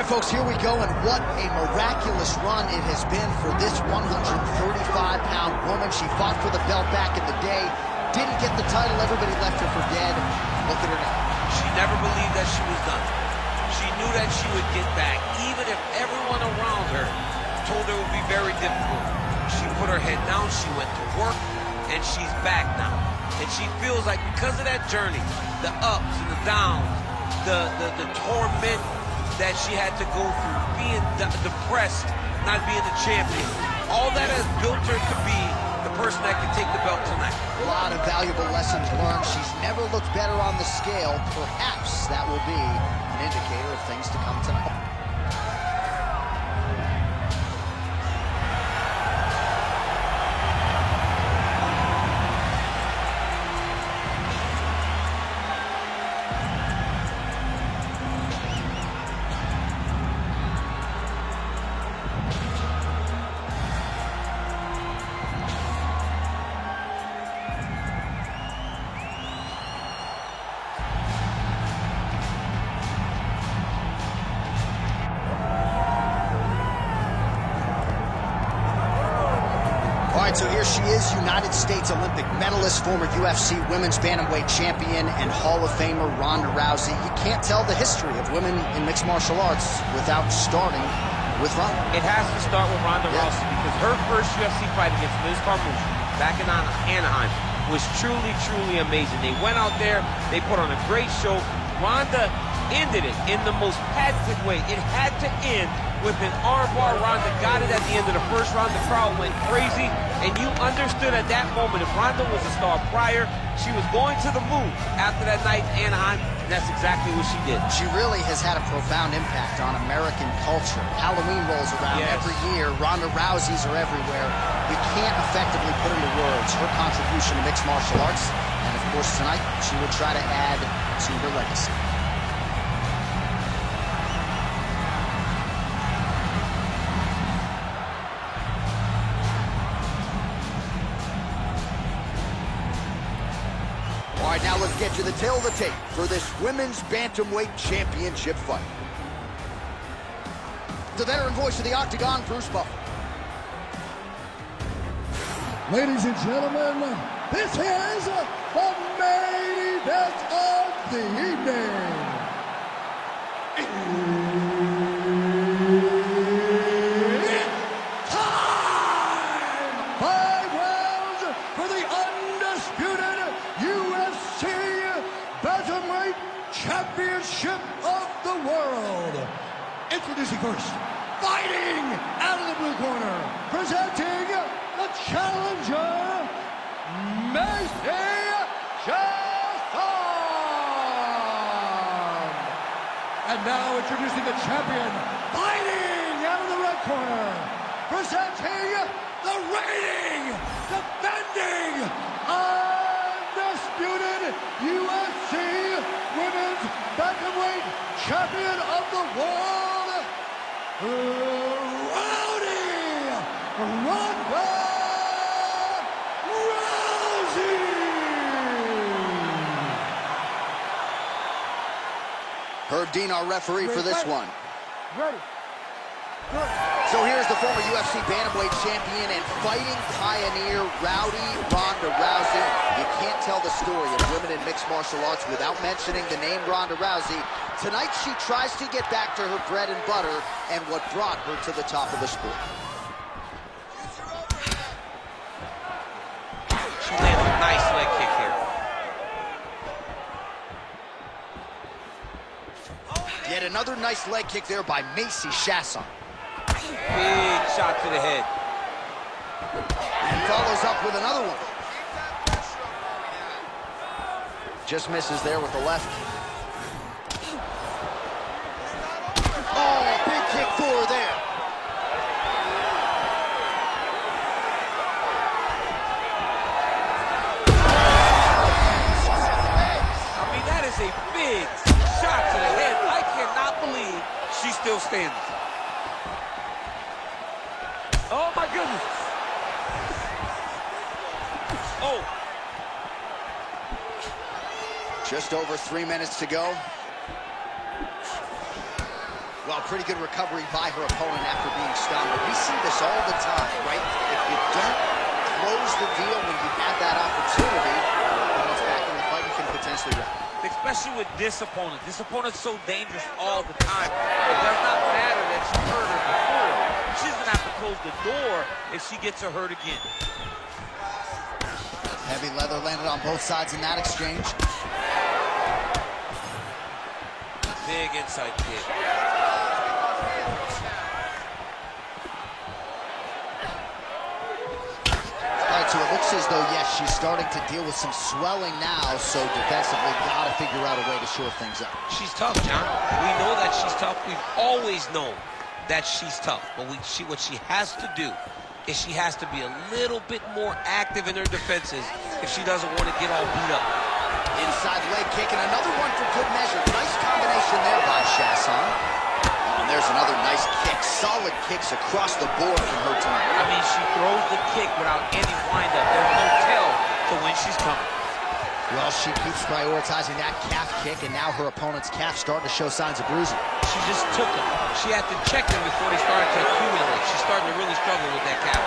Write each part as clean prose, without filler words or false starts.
right, folks, here we go, and what a miraculous run it has been for this 135-pound woman. She fought for the belt back in the day, didn't get the title, everybody left her for dead. Look at her now. She never believed that she was done. She knew that she would get back, even if everyone around her told her it would be very difficult. She put her head down, she went to work, and she's back now. And she feels like because of that journey, the ups and the downs, the torment that she had to go through, being depressed, not being the champion, all that has built her to be the person that can take the belt tonight. A lot of valuable lessons learned. She's never looked better on the scale. Perhaps that will be an indicator of things to come tonight. So here she is, United States Olympic medalist, former UFC women's bantamweight champion, and Hall of Famer Ronda Rousey. You can't tell the history of women in mixed martial arts without starting with Ronda. It has to start with Ronda Rousey because her first UFC fight against Liz Carmouche back in Anaheim was truly, truly amazing. They went out there, they put on a great show. Ronda ended it in the most patented way. It had to end with an armbar. Ronda got it at the end of the first round. The crowd went crazy, and you understood at that moment if Ronda was a star prior, she was going to the moon after that night in Anaheim, and that's exactly what she did. She really has had a profound impact on American culture. Halloween rolls around every year. Ronda Rousey's are everywhere. We can't effectively put into words her contribution to mixed martial arts, and of course tonight she will try to add to her legacy. All right, now let's get you the tail of the tape for this women's bantamweight championship fight. The veteran voice of the Octagon, Bruce Buffer. Ladies and gentlemen, this is the main event of the evening. It's time! 5 rounds for the undisputed UFC Bantamweight Championship of the world. Introducing first, fighting out of the blue corner, presenting the challenger, Macy Chiasson. And now introducing the champion, fighting out of the red corner, presenting the reigning, defending, undisputed UFC Women's Bantamweight Champion of the World, Rowdy Ronda Rousey. Herb Dean, our referee for this one. Ready. Good. So here's the former UFC Bantamweight champion and fighting pioneer, Rowdy Ronda Rousey. You can't tell the story of women in mixed martial arts without mentioning the name Ronda Rousey. Tonight she tries to get back to her bread and butter and what brought her to the top of the sport. She landed a nice leg kick here. Yet another nice leg kick there by Macy Chiasson. Big shot to the head. And follows up with another one. Just misses there with the left. Oh, big kick for her there. I mean, that is a big shot to the head. I cannot believe she's still standing. Oh, my goodness. Oh. Just over 3 minutes to go. Well, pretty good recovery by her opponent after being stunned. But we see this all the time, right? If you don't close the deal when you have that opportunity, then it's back in the fight and can potentially win. Especially with this opponent. This opponent's so dangerous all the time. It does not matter that she hurt her before. She's going to have to close the door if she gets her hurt again. Heavy leather landed on both sides in that exchange. Big inside kick. So it looks as though, yes, she's starting to deal with some swelling now, so defensively got to figure out a way to shore things up. She's tough, John. We know that she's tough. We've always known that she's tough. But what she has to do is she has to be a little bit more active in her defenses if she doesn't want to get all beat up. Inside leg kick, and another one for good measure. Nice combination there by Chiasson. And there's another nice kick. Solid kicks across the board from her team. I mean, she throws the kick without any wind-up. There's no tell to when she's coming. Well, she keeps prioritizing that calf kick, and now her opponent's calf starting to show signs of bruising. She just took them. She had to check them before they started to accumulate. She's starting to really struggle with that calf.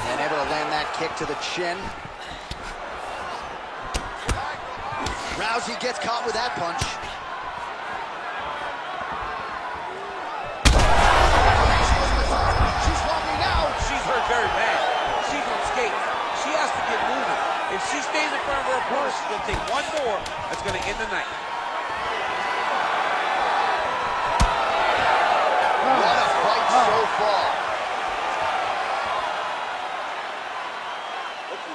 And able to land that kick to the chin. Rousey gets caught with that punch. She's wobbling now. She's hurt very bad. She's on skates. She has to get moving. If she stays in front of her opponent, she's going to take one more. That's going to end the night. What a fight so far.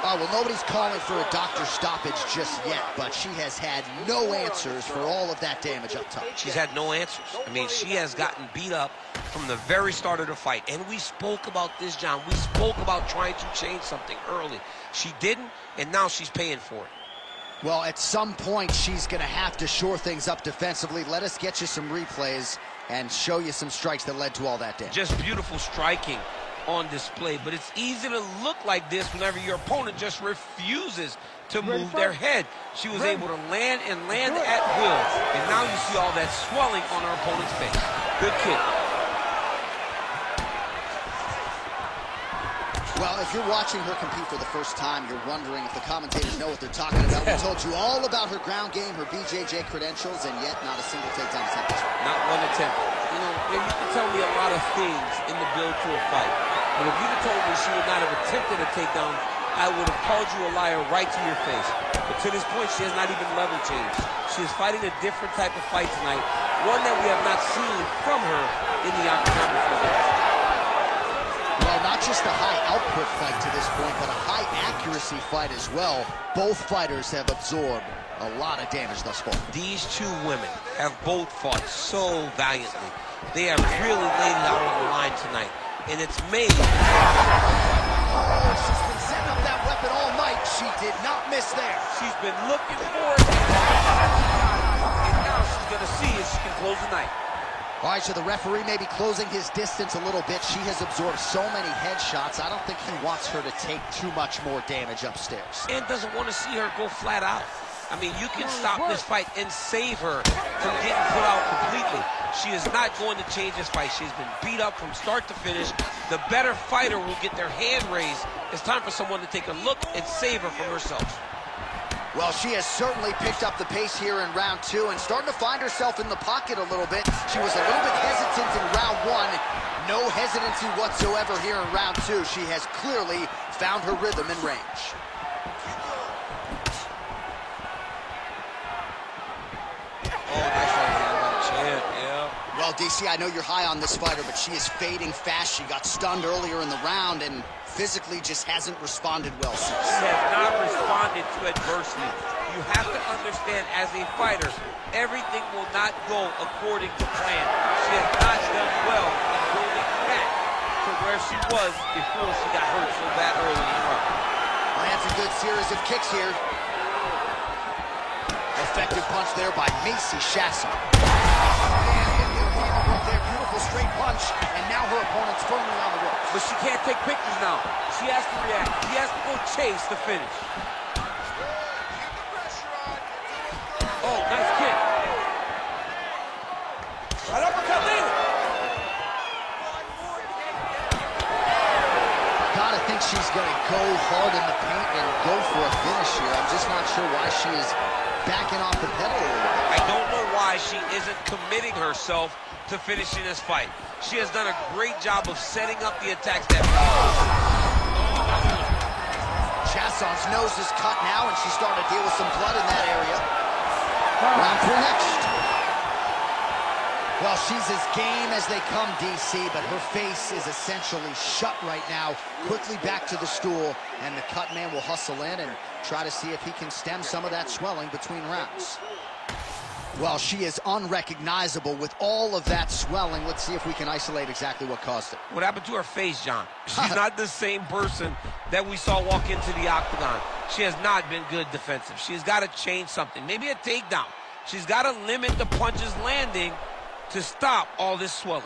Well, nobody's calling for a doctor stoppage just yet, but she has had no answers for all of that damage up top. She's had no answers. I mean, she has gotten beat up from the very start of the fight. And we spoke about this, John. We spoke about trying to change something early. She didn't, and now she's paying for it. Well, at some point, she's going to have to shore things up defensively. Let us get you some replays and show you some strikes that led to all that damage. Just beautiful striking on display, but it's easy to look like this whenever your opponent just refuses to move their head. She was able to land and land at will, and now you see all that swelling on her opponent's face. Good kick. Well, if you're watching her compete for the first time, you're wondering if the commentators know what they're talking about. We told you all about her ground game, her BJJ credentials, and yet not a single takedown attempt. Not one attempt. You know, you can tell me a lot of things in the build to a fight. But if you'd have told me she would not have attempted a takedown, I would have called you a liar right to your face. But to this point, she has not even level changed. She is fighting a different type of fight tonight, one that we have not seen from her in the octagon before. Well, not just a high output fight to this point, but a high accuracy fight as well. Both fighters have absorbed a lot of damage thus far. These two women have both fought so valiantly. They have really laid it out on the line tonight. And it's made. She's been setting up that weapon all night. She did not miss there. She's been looking for it. And now she's going to see if she can close the night. All right, so the referee may be closing his distance a little bit. She has absorbed so many headshots. I don't think he wants her to take too much more damage upstairs. And doesn't want to see her go flat out. I mean, you can stop this fight and save her from getting put out completely. She is not going to change this fight. She's been beat up from start to finish. The better fighter will get their hand raised. It's time for someone to take a look and save her from herself. Well, she has certainly picked up the pace here in round two and starting to find herself in the pocket a little bit. She was a little bit hesitant in round one. No hesitancy whatsoever here in round two. She has clearly found her rhythm and range. Well, DC, I know you're high on this fighter, but she is fading fast. She got stunned earlier in the round and physically just hasn't responded well since. She has not responded to adversity. You have to understand, as a fighter, everything will not go according to plan. She has not done well in building back to where she was before she got hurt so bad early in the round. Lands a good series of kicks here. Effective punch there by Macy Chiasson. Beautiful straight punch, and now her opponent's firmly on the ropes. But she can't take pictures now. She has to react. She has to go chase the finish. Oh, nice kick. go hard in the paint and go for a finish here. I'm just not sure why she is backing off the pedal a little bit. I don't know why she isn't committing herself to finishing this fight. She has done a great job of setting up the attacks that Chasson's nose is cut now, and she's starting to deal with some blood in that area. Round 3 next. Well, she's as game as they come, DC, but her face is essentially shut right now. Quickly back to the stool, and the cut man will hustle in and try to see if he can stem some of that swelling between rounds. Well, she is unrecognizable with all of that swelling. Let's see if we can isolate exactly what caused it. What happened to her face, John? She's not the same person that we saw walk into the octagon. She has not been good defensive. She's got to change something. Maybe a takedown. She's got to limit the punches landing to stop all this swelling.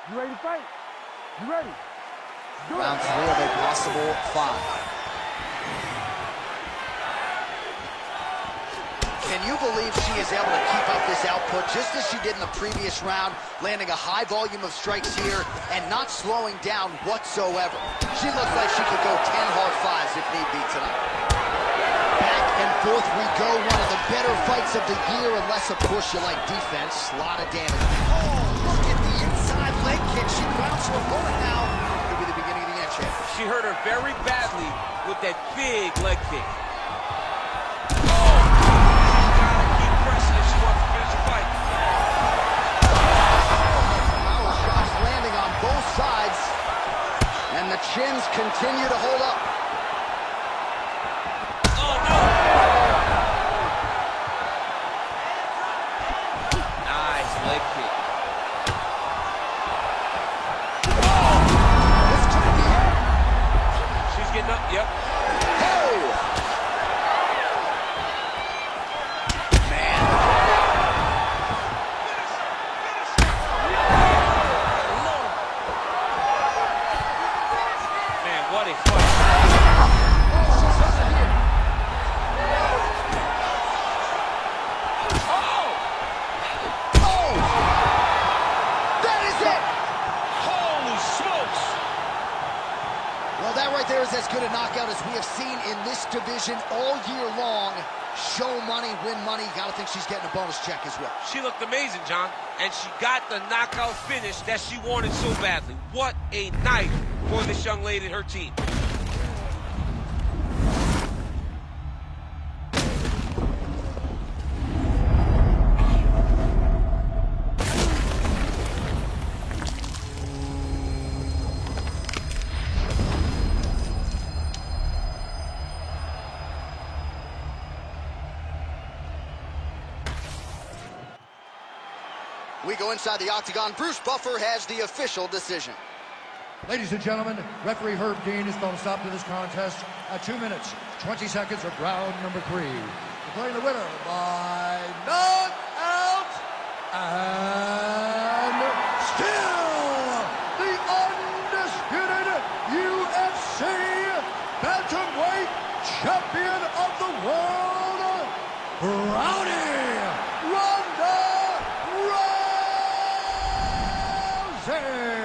You ready to fight? You ready? Round 3 of a possible 5. Can you believe she is able to keep up this output just as she did in the previous round, landing a high volume of strikes here and not slowing down whatsoever? She looks like she could go 10 hard 5s if need be tonight. Back and forth we go, one of the better fights of the year, unless of course you like defense. A lot of damage. Oh, look at the inside leg kick. She grounds her opponent now. Could be the beginning of the end, champ. She hurt her very badly with that big leg kick. And the chins continue to hold up. Oh, no! Nice leg kick. Oh! This could be it. She's getting up, yep. Oh! Man. What a fight. That right there is as good a knockout as we have seen in this division all year long. Show money, win money. You gotta think she's getting a bonus check as well. She looked amazing, John, and she got the knockout finish that she wanted so badly. What a night for this young lady and her team. We go inside the octagon. Bruce Buffer has the official decision. Ladies and gentlemen, referee Herb Dean has thrown a stop to this contest at 2 minutes, 20 seconds of round number 3. Declaring the winner by knockout and still the undisputed UFC bantamweight champion of the world, Rowdy Ronda Rousey.